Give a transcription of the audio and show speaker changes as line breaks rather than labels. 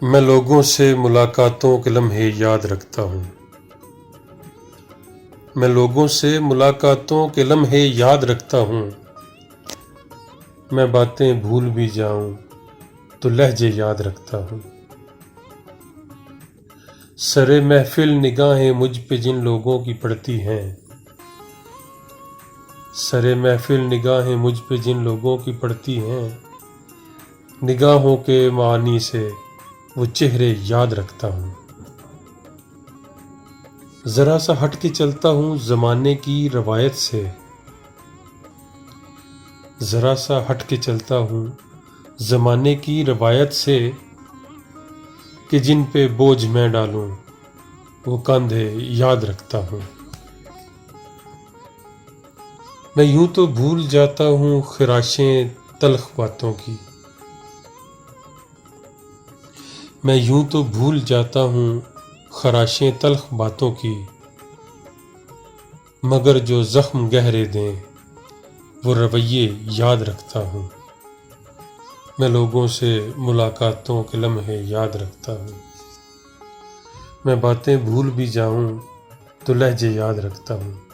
میں لوگوں سے ملاقاتوں کے لمحے یاد رکھتا ہوں۔ میں لوگوں سے ملاقاتوں کے لمحے یاد رکھتا ہوں۔ میں باتیں بھول بھی جاؤں تو لہجے یاد رکھتا ہوں۔ سرے محفل نگاہیں مجھ پہ جن لوگوں کی پڑتی ہیں، سرے محفل نگاہیں مجھ پہ جن لوگوں کی پڑتی ہیں، نگاہوں کے معانی سے وہ چہرے یاد رکھتا ہوں۔ ذرا سا ہٹ کے چلتا ہوں زمانے کی روایت سے، ذرا سا ہٹ کے چلتا ہوں زمانے کی روایت سے، کہ جن پہ بوجھ میں ڈالوں وہ کاندھے یاد رکھتا ہوں۔ میں یوں تو بھول جاتا ہوں خراشیں تلخ باتوں کی، میں یوں تو بھول جاتا ہوں خراشیں تلخ باتوں کی، مگر جو زخم گہرے دیں وہ رویے یاد رکھتا ہوں۔ میں لوگوں سے ملاقاتوں کے لمحے یاد رکھتا ہوں۔ میں باتیں بھول بھی جاؤں تو لہجے یاد رکھتا ہوں۔